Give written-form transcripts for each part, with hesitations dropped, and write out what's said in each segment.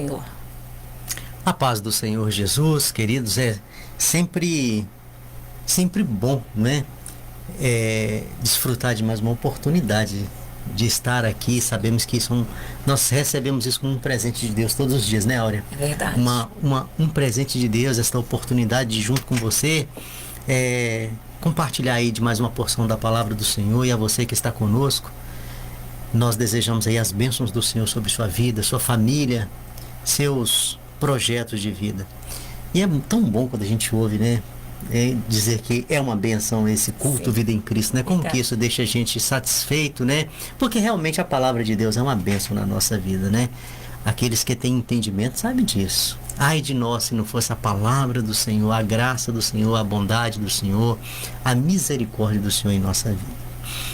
Senhor. A paz do Senhor Jesus, queridos, é sempre bom, né? Desfrutar de mais uma oportunidade de estar aqui. Sabemos que nós recebemos isso como um presente de Deus todos os dias, né, Áurea? É verdade. Um presente de Deus, esta oportunidade de, junto com você, compartilhar aí de mais uma porção da palavra do Senhor. E a você que está conosco, nós desejamos aí as bênçãos do Senhor sobre sua vida, sua família, seus projetos de vida. E é tão bom quando a gente ouve, né? Dizer que é uma benção esse culto, Sim. Vida em Cristo, né? Como que isso deixa a gente satisfeito, né? Porque realmente a palavra de Deus é uma benção na nossa vida, né? Aqueles que têm entendimento sabem disso. Ai de nós se não fosse a palavra do Senhor, a graça do Senhor, a bondade do Senhor, a misericórdia do Senhor em nossa vida.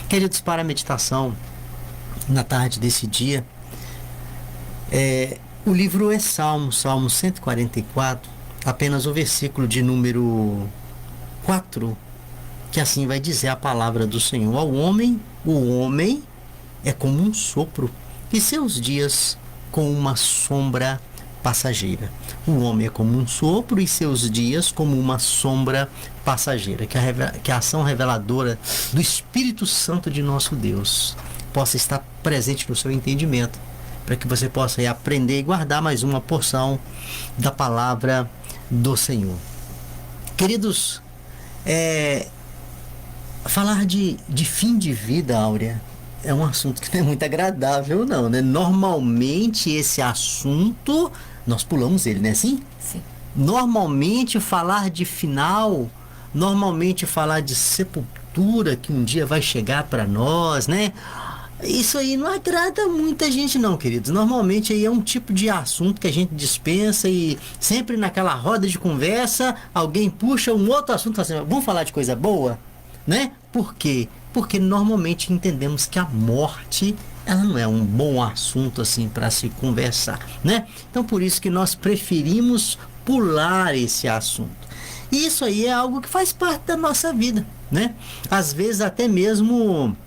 Queridos, para a meditação na tarde desse dia, o livro é Salmo 144, apenas o versículo de número 4, que assim vai dizer a palavra do Senhor: ao homem, o homem é como um sopro, e seus dias como uma sombra passageira. O homem é como um sopro e seus dias como uma sombra passageira. Que a ação reveladora do Espírito Santo de nosso Deus possa estar presente no seu entendimento, para que você possa aprender e guardar mais uma porção da palavra do Senhor. Queridos, falar de fim de vida, Áurea, é um assunto que não é muito agradável, não, né? Normalmente esse assunto, nós pulamos ele, né? Sim? Sim. Normalmente falar de final, normalmente falar de sepultura, que um dia vai chegar para nós, né? Isso aí não agrada muita gente não, queridos. Normalmente aí é um tipo de assunto que a gente dispensa, e sempre naquela roda de conversa alguém puxa um outro assunto e fala assim: vamos falar de coisa boa, né? Por quê? Porque normalmente entendemos que a morte, ela não é um bom assunto assim para se conversar, né? Então por isso que nós preferimos pular esse assunto. E isso aí é algo que faz parte da nossa vida, né? Às vezes até mesmo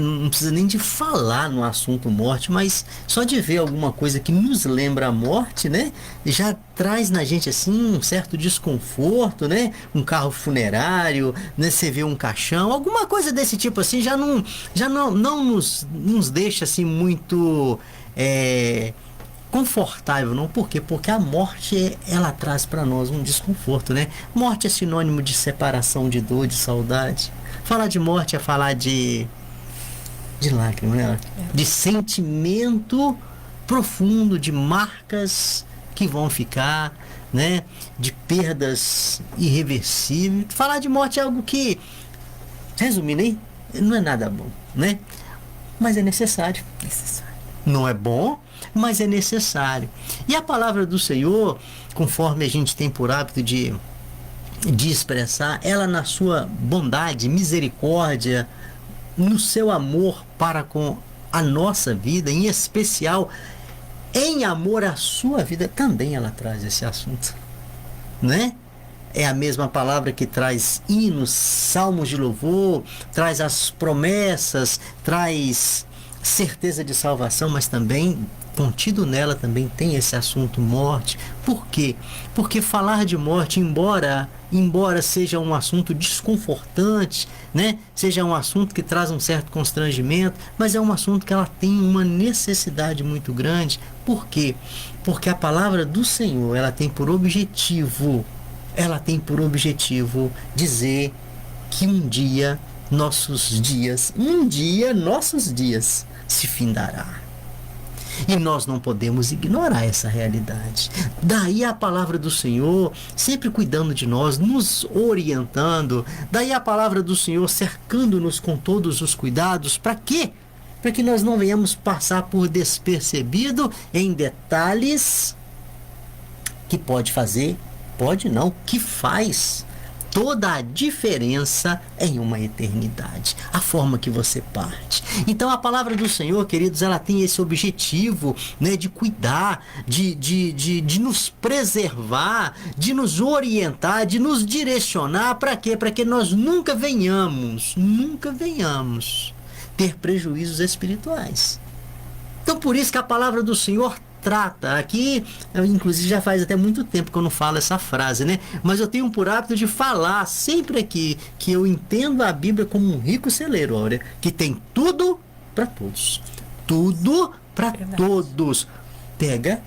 não precisa nem de falar no assunto morte, mas só de ver alguma coisa que nos lembra a morte, né? Já traz na gente assim um certo desconforto, né? Um carro funerário, né? Você vê um caixão, alguma coisa desse tipo assim, já não nos deixa assim muito confortável, não? Por quê? Porque a morte, ela traz para nós um desconforto, né? Morte é sinônimo de separação, de dor, de saudade. Falar de morte é falar de lágrima, né? De sentimento profundo, de marcas que vão ficar, né? De perdas irreversíveis. Falar de morte é algo que, resumindo aí, não é nada bom, né? Mas é necessário. Não é bom, mas é necessário. E a palavra do Senhor, conforme a gente tem por hábito de expressar, ela na sua bondade, misericórdia, no seu amor para com a nossa vida, em especial em amor à sua vida, também ela traz esse assunto, né? É a mesma palavra que traz hinos, salmos de louvor, traz as promessas, traz certeza de salvação, mas também contido nela também tem esse assunto morte. Por quê? Porque falar de morte, embora seja um assunto desconfortante, né? Seja um assunto que traz um certo constrangimento, mas é um assunto que ela tem uma necessidade muito grande. Por quê? Porque a palavra do Senhor, ela tem por objetivo dizer que um dia nossos dias se findará. E nós não podemos ignorar essa realidade. Daí a palavra do Senhor sempre cuidando de nós, nos orientando. Daí a palavra do Senhor cercando-nos com todos os cuidados. Para quê? Para que nós não venhamos passar por despercebido em detalhes que pode não, que faz toda a diferença em uma eternidade, a forma que você parte. Então a palavra do Senhor, queridos, ela tem esse objetivo, né, de cuidar, de nos preservar, de nos orientar, de nos direcionar. Para quê? Para que nós nunca venhamos ter prejuízos espirituais. Então por isso que a palavra do Senhor trata, aqui, inclusive já faz até muito tempo que eu não falo essa frase, né? Mas eu tenho por hábito de falar sempre aqui que eu entendo a Bíblia como um rico celeiro, olha, que tem tudo para todos. Tudo para todos. Pega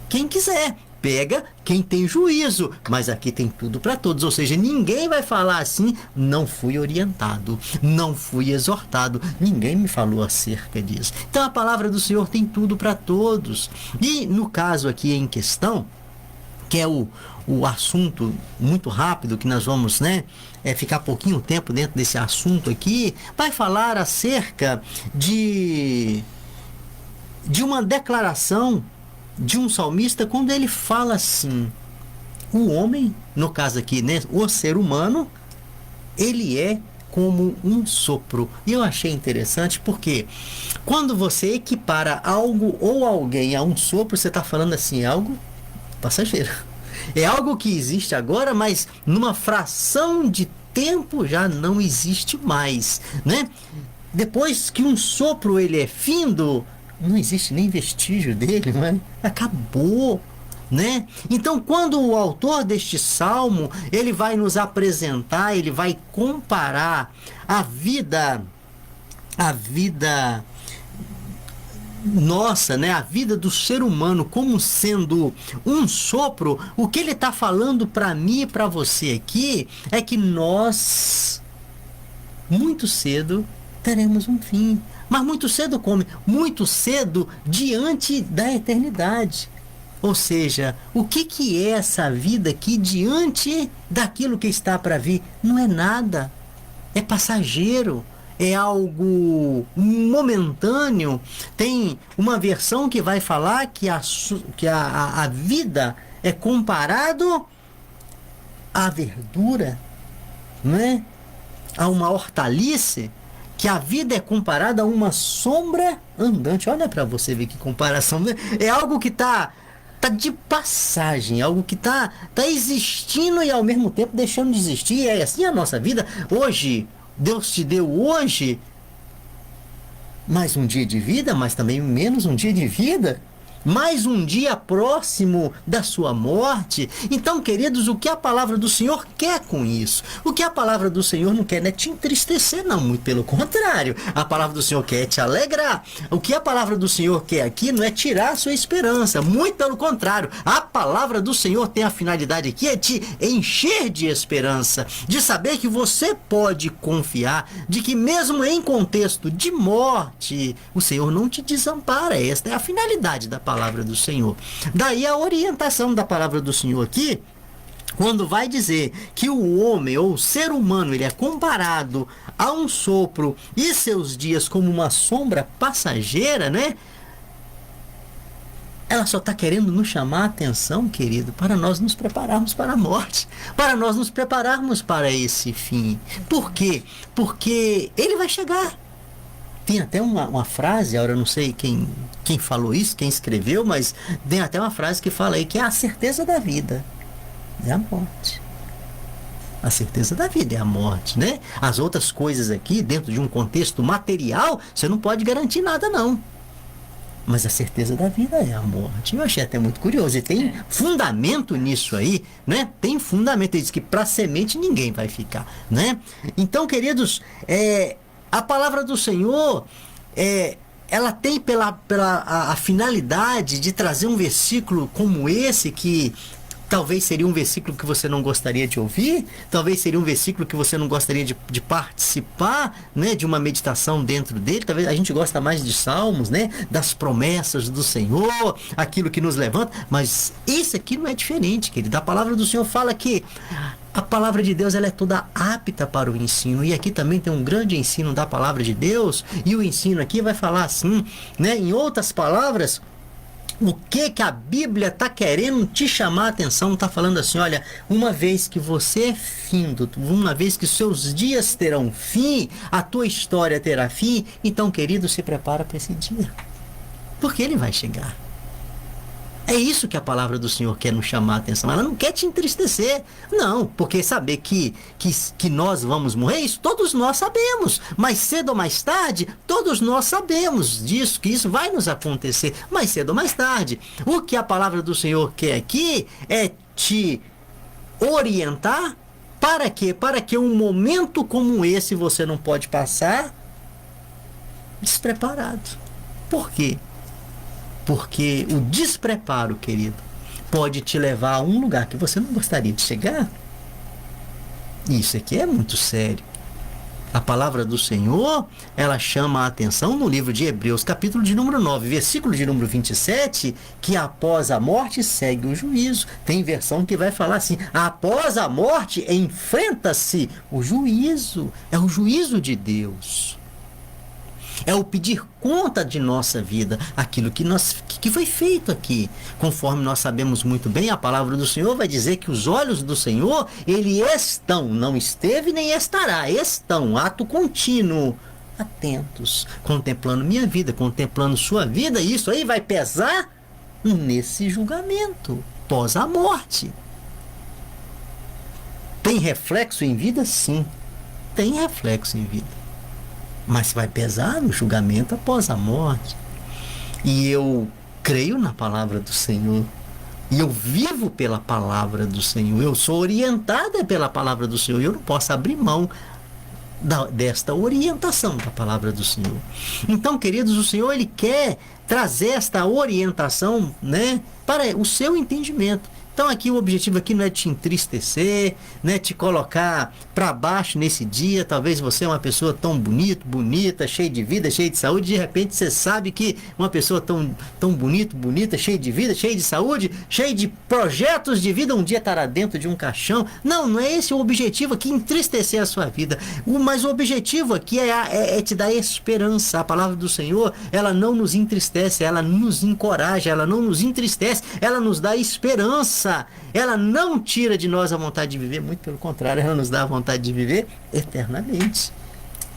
quem quiser. Pega quem tem juízo, mas aqui tem tudo para todos, ou seja, ninguém vai falar assim, não fui orientado, não fui exortado, ninguém me falou acerca disso. Então a palavra do Senhor tem tudo para todos. E no caso aqui em questão, que é o assunto muito rápido, que nós vamos, né, ficar pouquinho tempo dentro desse assunto aqui, vai falar acerca de uma declaração de um salmista, quando ele fala assim: o homem, no caso aqui, né, o ser humano, ele é como um sopro. E eu achei interessante porque quando você equipara algo ou alguém a um sopro, você está falando assim, é algo passageiro. É algo que existe agora, mas numa fração de tempo já não existe mais, né? Depois que um sopro ele é findo, não existe nem vestígio dele, mano. Acabou, né? Então, quando o autor deste salmo, ele vai nos apresentar, ele vai comparar a vida nossa, né? A vida do ser humano como sendo um sopro, o que ele está falando para mim e para você aqui é que nós, muito cedo, teremos um fim. Mas muito cedo como? Muito cedo diante da eternidade. Ou seja, o que é essa vida aqui diante daquilo que está para vir? Não é nada. É passageiro. É algo momentâneo. Tem uma versão que vai falar que a vida é comparado à verdura, né? A uma hortaliça. Que a vida é comparada a uma sombra andante. Olha para você ver que comparação. É algo que tá de passagem, algo que tá existindo e ao mesmo tempo deixando de existir. É assim a nossa vida. Hoje, Deus te deu hoje mais um dia de vida, mas também menos um dia de vida. Mais um dia próximo da sua morte. Então, queridos, o que a palavra do Senhor quer com isso? O que a palavra do Senhor não quer, não é te entristecer, não, muito pelo contrário. A palavra do Senhor quer te alegrar. O que a palavra do Senhor quer aqui não é tirar a sua esperança, muito pelo contrário. A palavra do Senhor tem a finalidade aqui, é te encher de esperança, de saber que você pode confiar, de que mesmo em contexto de morte, o Senhor não te desampara. Esta é a finalidade da palavra do Senhor. Daí a orientação da palavra do Senhor aqui, quando vai dizer que o homem ou o ser humano ele é comparado a um sopro e seus dias como uma sombra passageira, né? Ela só está querendo nos chamar a atenção, querido, para nós nos prepararmos para a morte, para nós nos prepararmos para esse fim. Por quê? Porque ele vai chegar. Tem até uma frase, agora eu não sei quem falou isso, quem escreveu, mas tem até uma frase que fala aí que é a certeza da vida é a morte. A certeza da vida é a morte, né? As outras coisas aqui, dentro de um contexto material, você não pode garantir nada, não. Mas a certeza da vida é a morte. Eu achei até muito curioso. E tem fundamento nisso aí, né? Tem fundamento. Ele diz que para semente ninguém vai ficar, né? Então, queridos, a palavra do Senhor, ela tem a finalidade de trazer um versículo como esse, que talvez seria um versículo que você não gostaria de ouvir, talvez seria um versículo que você não gostaria de participar, né, de uma meditação dentro dele. Talvez a gente gosta mais de salmos, né, das promessas do Senhor, aquilo que nos levanta, mas esse aqui não é diferente, querido. A palavra do Senhor fala que a palavra de Deus ela é toda apta para o ensino, e aqui também tem um grande ensino da palavra de Deus, e o ensino aqui vai falar assim, né, em outras palavras, o que a Bíblia está querendo te chamar a atenção. Está falando assim, olha, uma vez que você é findo, uma vez que seus dias terão fim, a tua história terá fim, então, querido, se prepara para esse dia, porque ele vai chegar. É isso que a palavra do Senhor quer nos chamar a atenção. Ela não quer te entristecer. Não, porque saber que nós vamos morrer, isso todos nós sabemos. Mais cedo ou mais tarde, todos nós sabemos disso, que isso vai nos acontecer mais cedo ou mais tarde. O que a palavra do Senhor quer aqui é te orientar para quê? Para que um momento como esse você não pode passar despreparado. Por quê? Porque o despreparo, querido, pode te levar a um lugar que você não gostaria de chegar. Isso aqui é muito sério. A palavra do Senhor, ela chama a atenção no livro de Hebreus, capítulo de número 9, versículo de número 27, que após a morte segue o juízo. Tem versão que vai falar assim: após a morte enfrenta-se o juízo. É o juízo de Deus. É o pedir conta de nossa vida, aquilo que foi feito aqui. Conforme nós sabemos muito bem, a palavra do Senhor vai dizer que os olhos do Senhor, ele estão, não esteve nem estará, estão, ato contínuo, atentos, contemplando minha vida, contemplando sua vida, e isso aí vai pesar nesse julgamento, pós a morte. Tem reflexo em vida? Sim, tem reflexo em vida. Mas vai pesar no julgamento após a morte. E eu creio na palavra do Senhor. E eu vivo pela palavra do Senhor. Eu sou orientada pela palavra do Senhor. E eu não posso abrir mão desta orientação da palavra do Senhor. Então, queridos, o Senhor, ele quer trazer esta orientação, né, para o seu entendimento. Então aqui o objetivo aqui não é te entristecer, né, te colocar para baixo nesse dia. Talvez você é uma pessoa tão bonita, cheia de vida, cheia de saúde, de repente você sabe que uma pessoa tão bonita, cheia de vida, cheia de saúde, cheia de projetos de vida, um dia estará dentro de um caixão. Não é esse o objetivo aqui, entristecer a sua vida. Mas o objetivo aqui é te dar esperança. A palavra do Senhor, ela não nos entristece, ela nos encoraja, ela não nos entristece, ela nos dá esperança. Ela não tira de nós a vontade de viver, muito pelo contrário, ela nos dá a vontade de viver eternamente.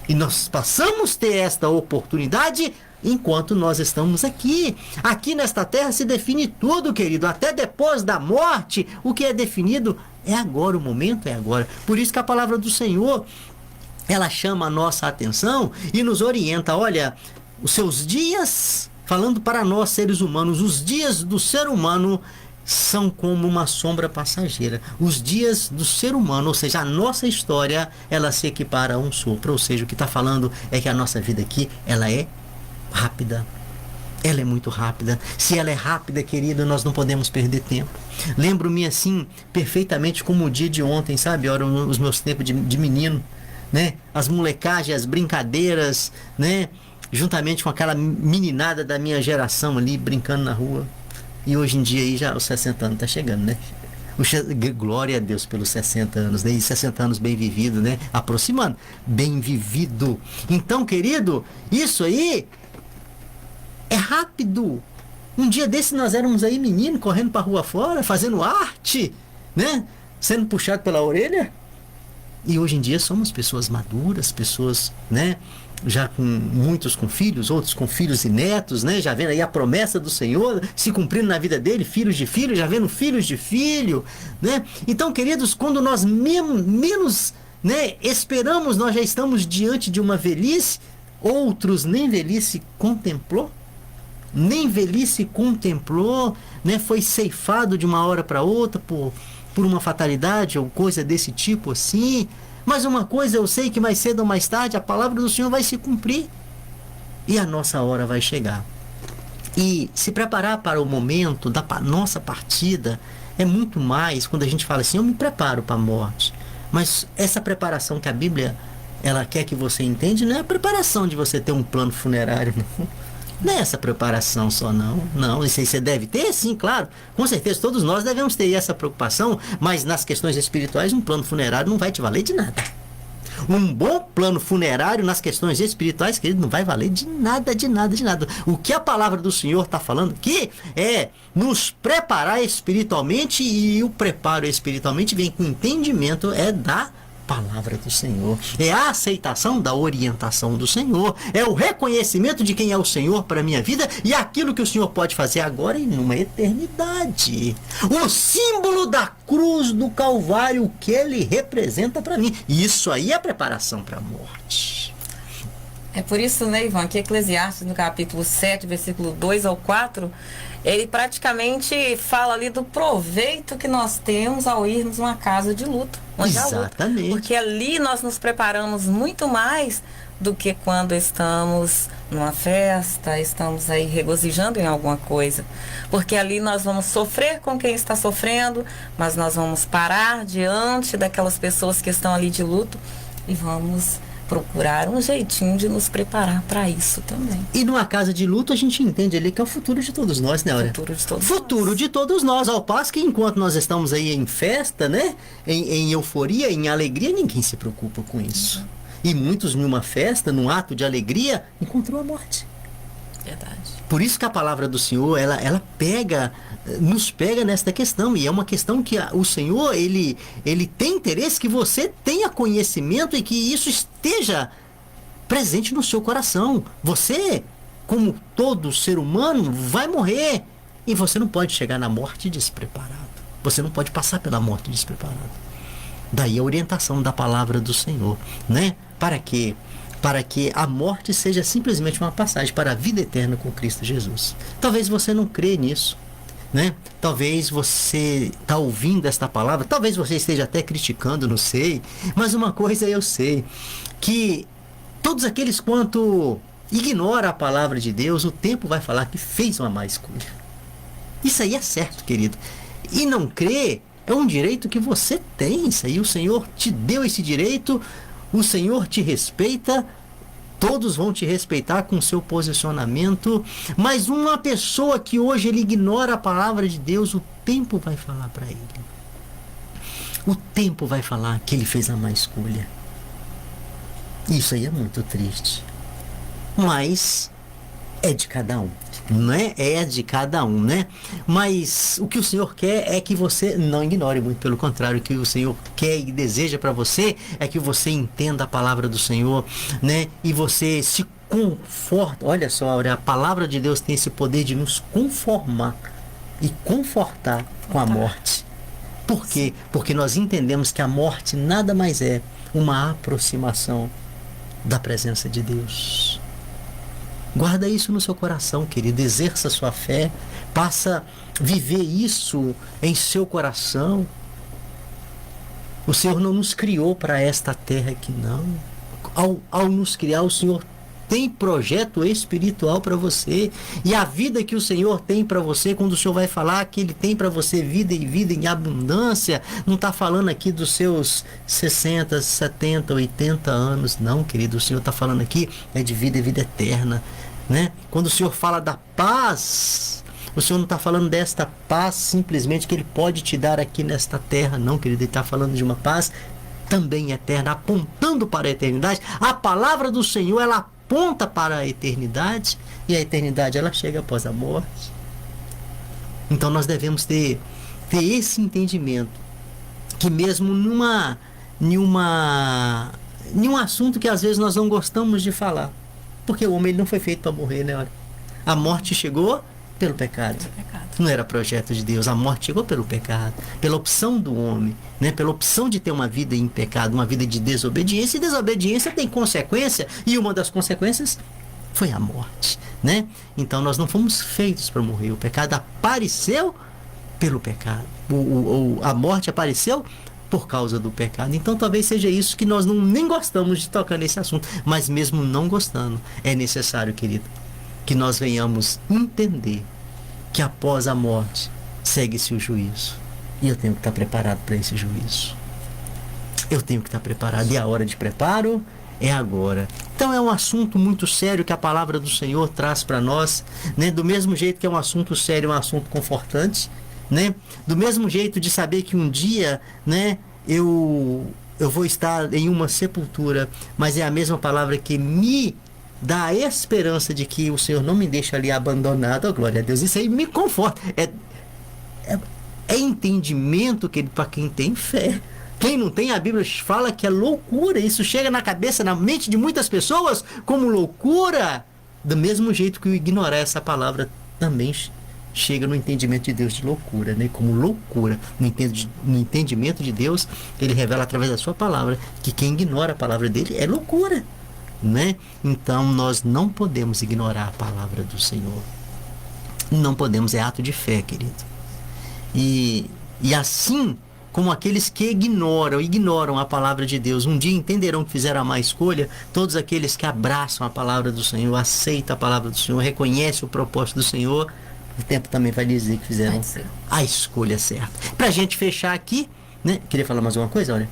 E nós passamos a ter esta oportunidade enquanto nós estamos aqui. Aqui nesta terra se define tudo, querido, até depois da morte. O que é definido é agora, o momento é agora. Por isso que a palavra do Senhor, ela chama a nossa atenção e nos orienta. Olha, os seus dias, falando para nós seres humanos, os dias do ser humano são como uma sombra passageira. Os dias do ser humano, ou seja, a nossa história, ela se equipara a um sopro. Ou seja, o que está falando é que a nossa vida aqui, ela é rápida. Ela é muito rápida. Se ela é rápida, querido, nós não podemos perder tempo. Lembro-me assim, perfeitamente como o dia de ontem, sabe? Eram os meus tempos de menino, né? As molecagens, as brincadeiras, né? Juntamente com aquela meninada da minha geração ali, brincando na rua. E hoje em dia aí já os 60 anos tá chegando, né? Glória a Deus pelos 60 anos, né? E 60 anos bem vivido, né? Aproximando, bem vivido. Então, querido, isso aí é rápido. Um dia desse nós éramos aí menino, correndo pra rua fora, fazendo arte, né? Sendo puxado pela orelha. E hoje em dia somos pessoas maduras, pessoas, né? Já com muitos com filhos, outros com filhos e netos, né? Já vendo aí a promessa do Senhor se cumprindo na vida dele, filhos de filho, já vendo filhos de filho, né? Então, queridos, quando nós menos, né, esperamos, nós já estamos diante de uma velhice. Outros nem velhice contemplou, né? Foi ceifado de uma hora para outra por uma fatalidade ou coisa desse tipo assim. Mas uma coisa eu sei, que mais cedo ou mais tarde a palavra do Senhor vai se cumprir e a nossa hora vai chegar. E se preparar para o momento da nossa partida é muito mais quando a gente fala assim: eu me preparo para a morte. Mas essa preparação que a Bíblia ela quer que você entenda não é a preparação de você ter um plano funerário, não. Não é essa preparação só, não. Isso aí você deve ter, sim, claro. Com certeza, todos nós devemos ter essa preocupação, mas nas questões espirituais, um plano funerário não vai te valer de nada. Um bom plano funerário nas questões espirituais, querido, não vai valer de nada. O que a palavra do Senhor está falando aqui é nos preparar espiritualmente, e o preparo espiritualmente vem com entendimento, é da palavra do Senhor. É a aceitação da orientação do Senhor. É o reconhecimento de quem é o Senhor para a minha vida e aquilo que o Senhor pode fazer agora e numa eternidade. O símbolo da cruz do Calvário, o que ele representa para mim. Isso aí é a preparação para a morte. É por isso, né, Ivan, que Eclesiastes, no capítulo 7, versículo 2 ao 4, ele praticamente fala ali do proveito que nós temos ao irmos numa casa de luto. Onde há luto. Exatamente. Porque ali nós nos preparamos muito mais do que quando estamos numa festa, estamos aí regozijando em alguma coisa. Porque ali nós vamos sofrer com quem está sofrendo, mas nós vamos parar diante daquelas pessoas que estão ali de luto e vamos procurar um jeitinho de nos preparar para isso também. E numa casa de luto a gente entende ali que é o futuro de todos nós, né, Aurélia? Futuro De todos nós. Ao passo que enquanto nós estamos aí em festa, né, em euforia, em alegria, ninguém se preocupa com isso. Uhum. E muitos numa festa, num ato de alegria, encontrou a morte. Verdade. Por isso que a palavra do Senhor, ela nos pega nesta questão, e é uma questão que o Senhor, ele tem interesse que você tenha conhecimento e que isso esteja presente no seu coração. Você, como todo ser humano, vai morrer, e você não pode chegar na morte despreparado. Você não pode passar pela morte despreparado. Daí a orientação da palavra do Senhor, né? Para quê? Para que a morte seja simplesmente uma passagem para a vida eterna com Cristo Jesus. Talvez você não crê nisso, né? Talvez você está ouvindo esta palavra, talvez você esteja até criticando, não sei, mas uma coisa eu sei, que todos aqueles quanto ignora a palavra de Deus, o tempo vai falar que fez uma má escolha. Isso aí é certo, querido. E não crer é um direito que você tem, isso aí o Senhor te deu esse direito. O Senhor te respeita, todos vão te respeitar com seu posicionamento, mas uma pessoa que hoje ele ignora a palavra de Deus, o tempo vai falar para ele. O tempo vai falar que ele fez a má escolha. Isso aí é muito triste. Mas é de cada um, né? É de cada um, né? Mas o que o Senhor quer é que você não ignore, muito pelo contrário, o que o Senhor quer e deseja para você é que você entenda a palavra do Senhor, né? E você se conforta. Olha só, a palavra de Deus tem esse poder de nos conformar e confortar com a morte. Por quê? Porque nós entendemos que a morte nada mais é uma aproximação da presença de Deus. Guarda isso no seu coração, querido. Exerça sua fé. Passa a viver isso em seu coração. O Senhor não nos criou para esta terra aqui, não. Ao nos criar, o Senhor tem projeto espiritual para você. E a vida que o Senhor tem para você, quando o Senhor vai falar que Ele tem para você vida e vida em abundância, não está falando aqui dos seus 60, 70, 80 anos, não, querido. O Senhor está falando aqui de vida e vida eterna, né? Quando o Senhor fala da paz, o Senhor não está falando desta paz simplesmente que Ele pode te dar aqui nesta terra, não, querido. Ele está falando de uma paz também eterna, apontando para a eternidade. A palavra do Senhor, ela aponta para a eternidade, e a eternidade ela chega após a morte. Então nós devemos ter esse entendimento, que mesmo nenhum assunto que às vezes nós não gostamos de falar, porque o homem ele não foi feito para morrer, né? A morte chegou pelo pecado. Não era projeto de Deus. A morte chegou pelo pecado, pela opção do homem, né? Pela opção de ter uma vida em pecado, uma vida de desobediência. E desobediência tem consequência, e uma das consequências foi a morte, né? Então nós não fomos feitos para morrer. O pecado apareceu pelo pecado. A morte apareceu por causa do pecado. Então talvez seja isso que nós nem gostamos de tocar nesse assunto. Mas mesmo não gostando, é necessário, querido, que nós venhamos entender que após a morte segue-se o juízo. E eu tenho que estar preparado para esse juízo. Eu tenho que estar preparado. E a hora de preparo é agora. Então é um assunto muito sério que a palavra do Senhor traz para nós, né? Do mesmo jeito que é um assunto sério, é um assunto confortante, né? Do mesmo jeito de saber que um dia, né, eu vou estar em uma sepultura, mas é a mesma palavra que me dá a esperança de que o Senhor não me deixa ali abandonado. Oh, glória a Deus, isso aí me conforta. É entendimento que para quem tem fé, Quem não tem, a Bíblia fala que é loucura. Isso chega na cabeça, na mente de muitas pessoas como loucura. Do mesmo jeito que o ignorar essa palavra também chega no entendimento de Deus de loucura, né? Como loucura. No entendimento de Deus, ele revela através da sua palavra que quem ignora a palavra dele é loucura, né? Então nós não podemos ignorar a palavra do Senhor. Não podemos, é ato de fé, querido. E assim como aqueles que ignoram a palavra de Deus, um dia entenderão que fizeram a má escolha. Todos aqueles que abraçam a palavra do Senhor, aceitam a palavra do Senhor, reconhecem o propósito do Senhor, o tempo também vai dizer que fizeram a escolha certa. Pra gente fechar aqui, né? Queria falar mais uma coisa, olha?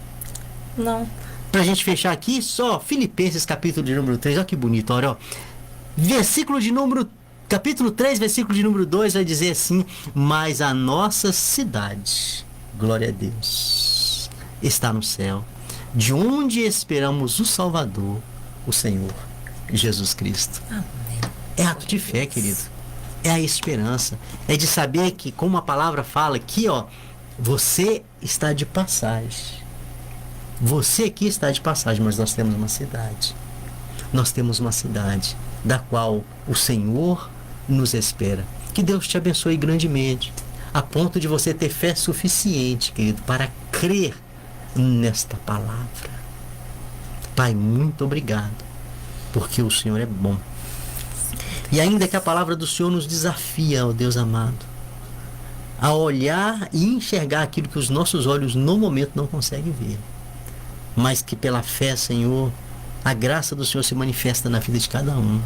Não. Pra gente fechar aqui, só Filipenses capítulo de número 3, olha que bonito, olha, ó. Capítulo 3, versículo de número 2 vai dizer assim: mas a nossa cidade, glória a Deus, está no céu, de onde esperamos o Salvador, o Senhor Jesus Cristo. Amém. É ato de fé, querido. É a esperança. É de saber que, como a palavra fala aqui, ó, você está de passagem. Você aqui está de passagem, mas nós temos uma cidade. Nós temos uma cidade da qual o Senhor nos espera. Que Deus te abençoe grandemente, a ponto de você ter fé suficiente, querido, para crer nesta palavra. Pai, muito obrigado, porque o Senhor é bom. E ainda que a palavra do Senhor nos desafia, ó Deus amado, a olhar e enxergar aquilo que os nossos olhos no momento não conseguem ver, mas que pela fé, Senhor, a graça do Senhor se manifesta na vida de cada um,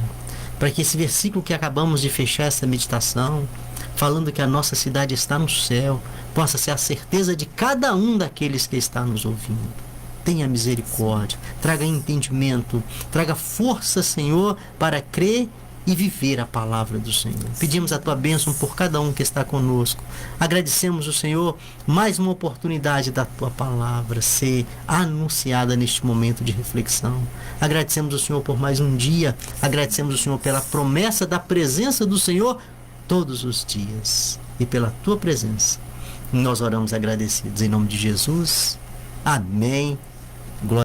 para que esse versículo que acabamos de fechar essa meditação, falando que a nossa cidade está no céu, possa ser a certeza de cada um daqueles que está nos ouvindo. Tenha misericórdia, traga entendimento, traga força, Senhor, para crer e viver a palavra do Senhor. Pedimos a tua bênção por cada um que está conosco. Agradecemos o Senhor mais uma oportunidade da tua palavra ser anunciada neste momento de reflexão. Agradecemos o Senhor por mais um dia. Agradecemos o Senhor pela promessa da presença do Senhor todos os dias. E pela tua presença nós oramos agradecidos em nome de Jesus. Amém